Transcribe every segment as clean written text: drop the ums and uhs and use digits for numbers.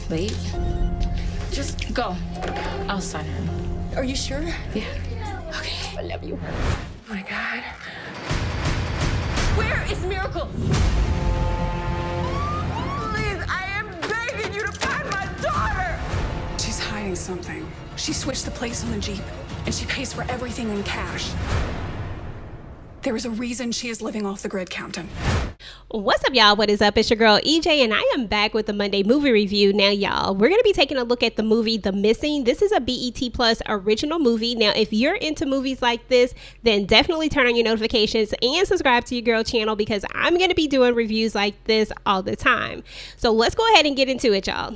Wait. Just go. I'll sign her. Are you sure? Yeah. Okay. I love you. Oh my God. Where is Miracle? Please, I am begging you to find my daughter. She's hiding something. She switched the plates on the Jeep, and she pays for everything in cash. There is a reason she is living off the grid, Compton. What's up, y'all? What is up? It's your girl EJ, and I am back with the Monday movie review. Now, y'all, we're going to be taking a look at the movie The Missing. This is a BET Plus original movie. Now, if you're into movies like this, then definitely turn on your notifications and subscribe to your girl channel, because I'm going to be doing reviews like this all the time. So let's go ahead and get into it, y'all.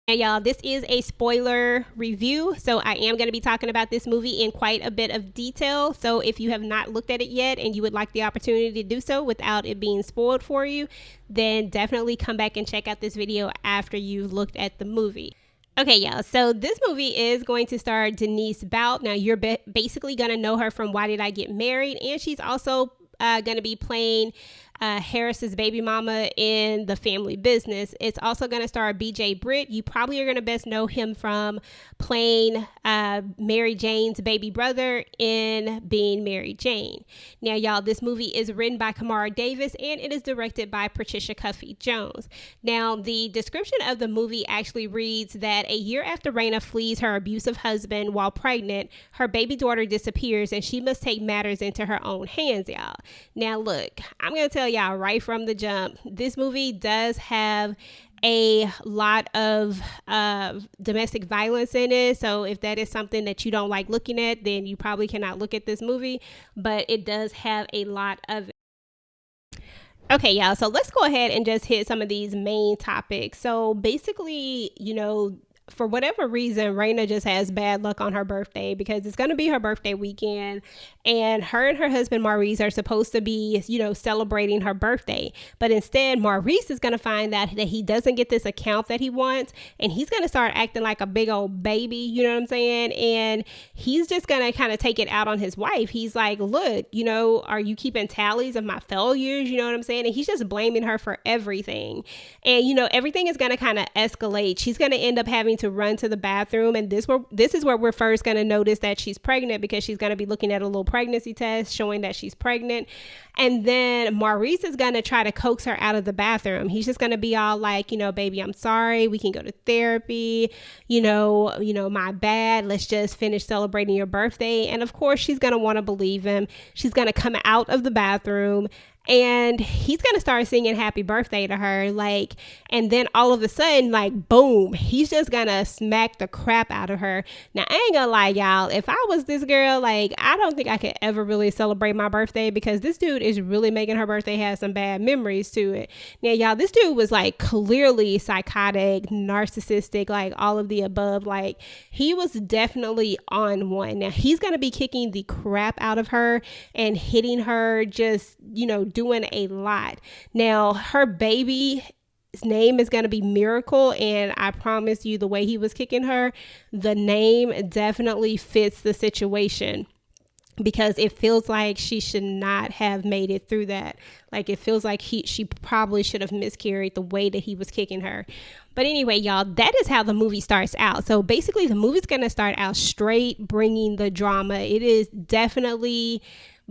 Now, y'all, this is a spoiler review, so I am going to be talking about this movie in quite a bit of detail. So if you have not looked at it yet and you would like the opportunity to do so without it being spoiled for you, then definitely come back and check out this video after you've looked at the movie. Okay, y'all, so this movie is going to star Denise Bout. Now, you're basically going to know her from Why Did I Get Married? And she's also going to be playing Harris's baby mama in The Family Business. It's also going to star BJ Britt. You probably are going to best know him from playing Mary Jane's baby brother in Being Mary Jane. Now, y'all, this movie is written by Kamara Davis and it is directed by Patricia Cuffy Jones. Now, the description of the movie actually reads that a year after Raina flees her abusive husband while pregnant, her baby daughter disappears and she must take matters into her own hands, y'all. Now, look, I'm going to tell y'all right from the jump, this movie does have a lot of domestic violence in it. So if that is something that you don't like looking at, then you probably cannot look at this movie, but it does have a lot of it. Okay, y'all, so let's go ahead and just hit some of these main topics. So basically, you know, for whatever reason, Raina just has bad luck on her birthday, because it's going to be her birthday weekend and her husband Maurice are supposed to be, you know, celebrating her birthday. But instead, Maurice is going to find out that he doesn't get this account that he wants, and he's going to start acting like a big old baby, you know what I'm saying? And he's just going to kind of take it out on his wife. He's like, look, you know, are you keeping tallies of my failures? You know what I'm saying? And he's just blaming her for everything. And, you know, everything is going to kind of escalate. She's going to end up having to run to the bathroom, and this is where we're first going to notice that she's pregnant, because she's going to be looking at a little pregnancy test showing that she's pregnant. And then Maurice is going to try to coax her out of the bathroom. He's just going to be all like, you know, baby, I'm sorry, we can go to therapy, you know, my bad, let's just finish celebrating your birthday. And of course she's going to want to believe him. She's going to come out of the bathroom and he's going to start singing happy birthday to her, like, and then all of a sudden, like, boom, he's just going to smack the crap out of her. Now, I ain't gonna lie, y'all, if I was this girl, like, I don't think I could ever really celebrate my birthday, because this dude is really making her birthday have some bad memories to it. Now, y'all, this dude was like clearly psychotic, narcissistic, like all of the above. Like, he was definitely on one. Now, he's going to be kicking the crap out of her and hitting her, just, you know, doing a lot. Now, her baby's name is going to be Miracle, and I promise you, the way he was kicking her, the name definitely fits the situation, because it feels like she should not have made it through that. Like, it feels like she probably should have miscarried the way that he was kicking her. But anyway, y'all, that is how the movie starts out. So basically, the movie's going to start out straight bringing the drama. It is definitely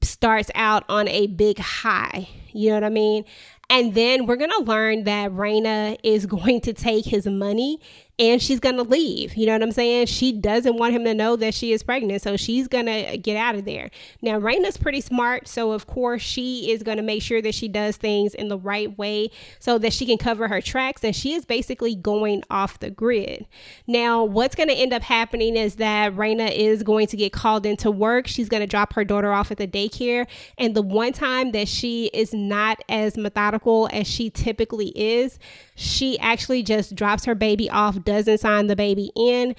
starts out on a big high, you know what I mean? And then we're going to learn that Raina is going to take his money and she's going to leave. You know what I'm saying? She doesn't want him to know that she is pregnant. So she's going to get out of there. Now, Raina's pretty smart. So, of course, she is going to make sure that she does things in the right way so that she can cover her tracks. And she is basically going off the grid. Now, what's going to end up happening is that Raina is going to get called into work. She's going to drop her daughter off at the daycare. And the one time that she is not as methodical as she typically is, she actually just drops her baby off, doesn't sign the baby in,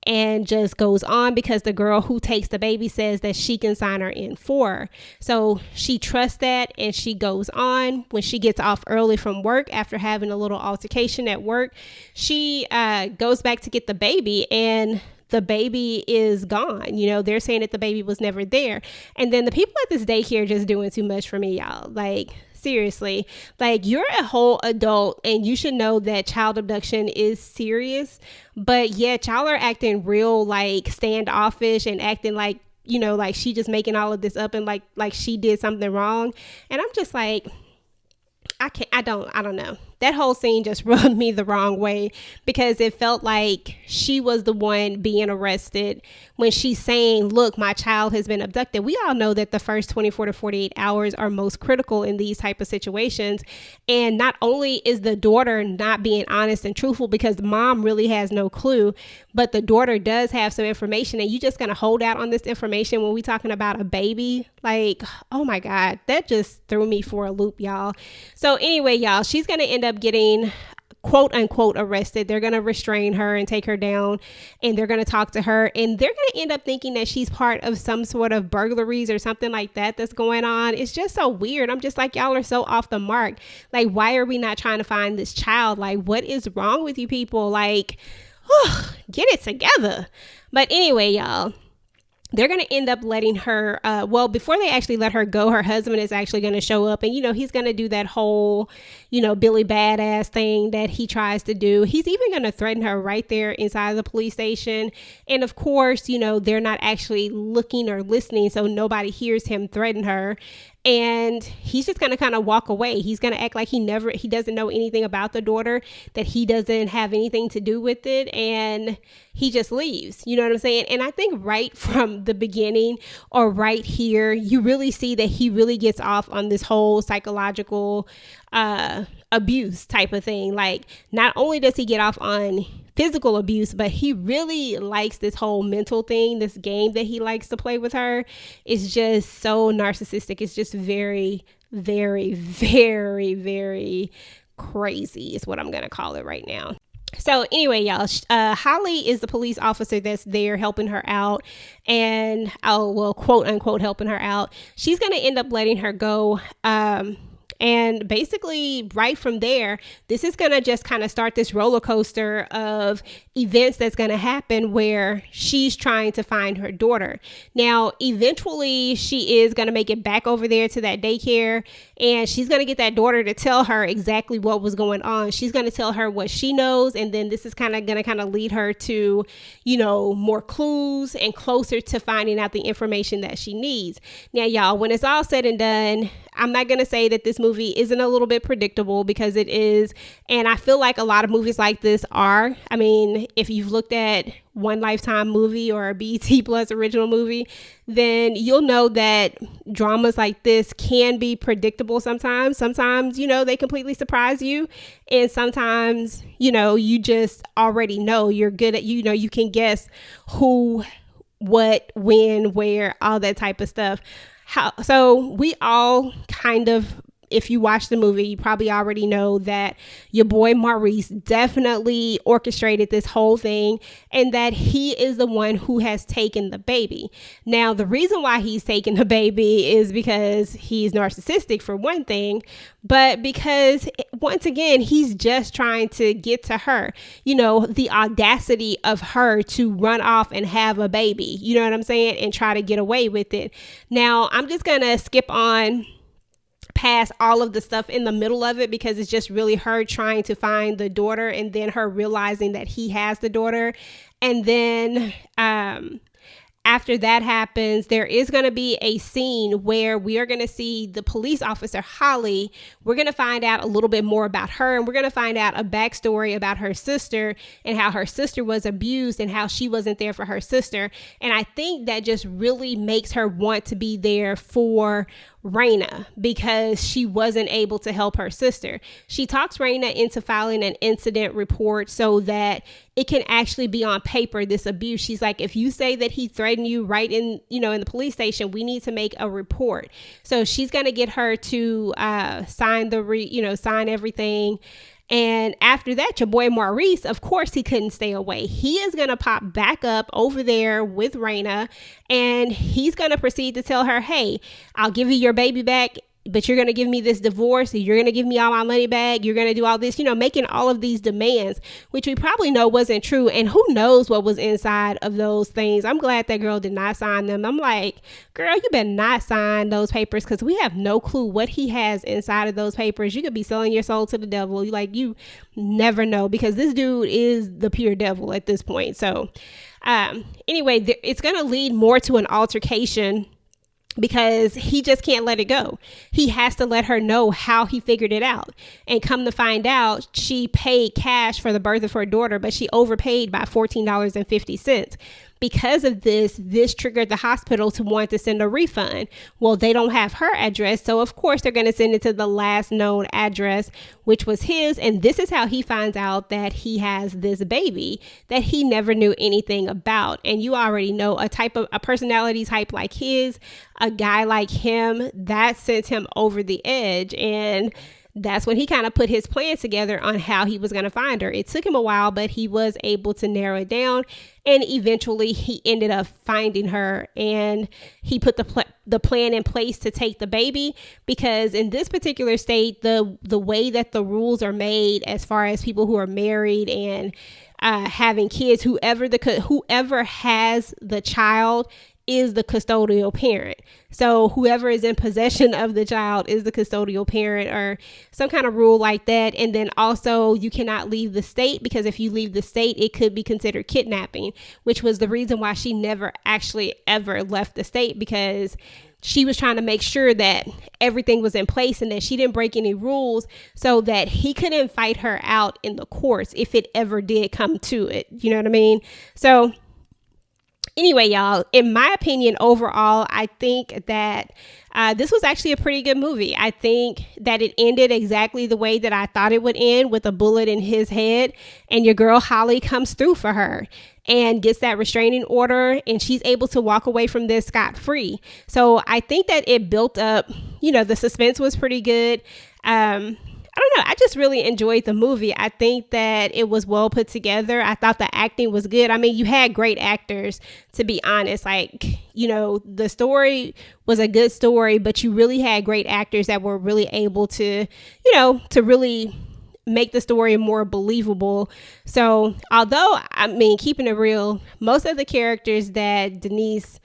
and just goes on because the girl who takes the baby says that she can sign her in for her. So she trusts that and she goes on. When she gets off early from work after having a little altercation at work, she goes back to get the baby, and the baby is gone. You know, they're saying that the baby was never there. And then the people at this daycare just doing too much for me, y'all. Like, Seriously, like, you're a whole adult and you should know that child abduction is serious, but yet y'all are acting real like standoffish and acting like, you know, like she just making all of this up and like she did something wrong. And I'm just like, I don't know. That whole scene just rubbed me the wrong way, because it felt like she was the one being arrested when she's saying, look, my child has been abducted. We all know that the first 24 to 48 hours are most critical in these type of situations. And not only is the daughter not being honest and truthful because the mom really has no clue, but the daughter does have some information, and you just going to hold out on this information when we talking about a baby. Like, oh my God, that just threw me for a loop, y'all. So anyway, y'all, she's going to end up getting quote unquote arrested. They're going to restrain her and take her down, and they're going to talk to her, and they're going to end up thinking that she's part of some sort of burglaries or something like that that's going on. It's just so weird. I'm just like, y'all are so off the mark. Like, why are we not trying to find this child? Like, what is wrong with you people? Like, get it together. But anyway, y'all, they're going to end up letting her, before they actually let her go, her husband is actually going to show up, and, you know, he's going to do that whole, you know, Billy Badass thing that he tries to do. He's even going to threaten her right there inside the police station. And of course, you know, they're not actually looking or listening, so nobody hears him threaten her. And he's just going to kind of walk away. He's going to act like he doesn't know anything about the daughter, that he doesn't have anything to do with it. And he just leaves. You know what I'm saying? And I think right from the beginning, or right here, you really see that he really gets off on this whole psychological abuse type of thing. Like, not only does he get off on physical abuse, but he really likes this whole mental thing. This game that he likes to play with her is just so narcissistic. It's just very, very, very, very crazy is what I'm going to call it right now. So anyway, y'all, Holly is the police officer that's there helping her out, and quote unquote helping her out. She's going to end up letting her go. And basically right from there, this is going to just kind of start this roller coaster of events that's going to happen where she's trying to find her daughter. Now, eventually she is going to make it back over there to that daycare, and she's going to get that daughter to tell her exactly what was going on. She's going to tell her what she knows. And then this is kind of lead her to, you know, more clues and closer to finding out the information that she needs. Now, y'all, when it's all said and done, I'm not going to say that this movie isn't a little bit predictable, because it is. And I feel like a lot of movies like this are. I mean, if you've looked at One Lifetime movie or a BET Plus original movie, then you'll know that dramas like this can be predictable sometimes. Sometimes, you know, they completely surprise you. And sometimes, you know, you just already know. You're good at, you know, you can guess who, what, when, where, all that type of stuff. So we all kind of, if you watch the movie, you probably already know that your boy Maurice definitely orchestrated this whole thing, and that he is the one who has taken the baby. Now, the reason why he's taken the baby is because he's narcissistic, for one thing, but because, once again, he's just trying to get to her. You know, the audacity of her to run off and have a baby, you know what I'm saying, and try to get away with it. Now, I'm just going to skip on past all of the stuff in the middle of it, because it's just really her trying to find the daughter, and then her realizing that he has the daughter. And then after that happens, there is going to be a scene where we are going to see the police officer, Holly. We're going to find out a little bit more about her, and we're going to find out a backstory about her sister and how her sister was abused and how she wasn't there for her sister. And I think that just really makes her want to be there for Raina, because she wasn't able to help her sister. She talks Raina into filing an incident report so that it can actually be on paper, this abuse. She's like, if you say that he threatened you right in, you know, in the police station, we need to make a report. So she's going to get her to sign sign everything. And after that, your boy Maurice, of course, he couldn't stay away. He is going to pop back up over there with Raina, and he's going to proceed to tell her, hey, I'll give you your baby back but you're going to give me this divorce, you're going to give me all my money back, you're going to do all this, making all of these demands, which we probably know wasn't true. And who knows what was inside of those things. I'm glad that girl did not sign them. I'm like, girl, you better not sign those papers, because we have no clue what he has inside of those papers. You could be selling your soul to the devil. Like, you never know, because this dude is the pure devil at this point. So anyway, it's going to lead more to an altercation, because he just can't let it go. He has to let her know how he figured it out. And come to find out, she paid cash for the birth of her daughter, but she overpaid by $14.50. Because of this triggered the hospital to want to send a refund. Well, they don't have her address, so of course they're going to send it to the last known address, which was his. And this is how he finds out that he has this baby that he never knew anything about. And you already know, a personality type like his, a guy like him, that sent him over the edge. And that's when he kind of put his plans together on how he was going to find her. It took him a while, but he was able to narrow it down. And eventually he ended up finding her, and he put the plan in place to take the baby, because in this particular state, the way that the rules are made as far as people who are married and having kids, whoever has the child is the custodial parent. So whoever is in possession of the child is the custodial parent, or some kind of rule like that. And then also, you cannot leave the state, because if you leave the state, it could be considered kidnapping, which was the reason why she never actually ever left the state, because she was trying to make sure that everything was in place and that she didn't break any rules, so that he couldn't fight her out in the courts if it ever did come to it. You know what I mean? So anyway, y'all, in my opinion, overall, I think that this was actually a pretty good movie. I think that it ended exactly the way that I thought it would end, with a bullet in his head, and your girl Holly comes through for her and gets that restraining order, and she's able to walk away from this scot-free. So I think that it built up, the suspense was pretty good. I don't know. I just really enjoyed the movie. I think that it was well put together. I thought the acting was good. I mean, you had great actors, to be honest. Like, the story was a good story, but you really had great actors that were really able to, to really make the story more believable. So although, I mean, keeping it real, most of the characters that Denise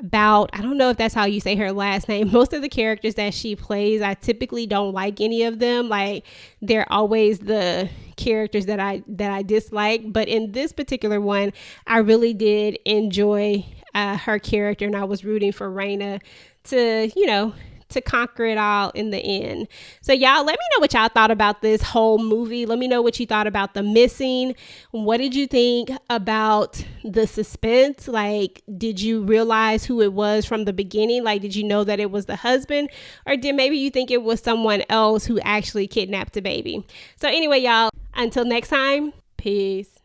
Bout, I don't know if that's how you say her last name, most of the characters that she plays, I typically don't like any of them. Like, they're always the characters that I dislike. But in this particular one, I really did enjoy her character, and I was rooting for Raina to conquer it all in the end. So y'all, let me know what y'all thought about this whole movie. Let me know what you thought about The Missing. What did you think about the suspense? Like, did you realize who it was from the beginning? Like, did you know that it was the husband, or did maybe you think it was someone else who actually kidnapped the baby? So anyway, y'all, until next time, peace.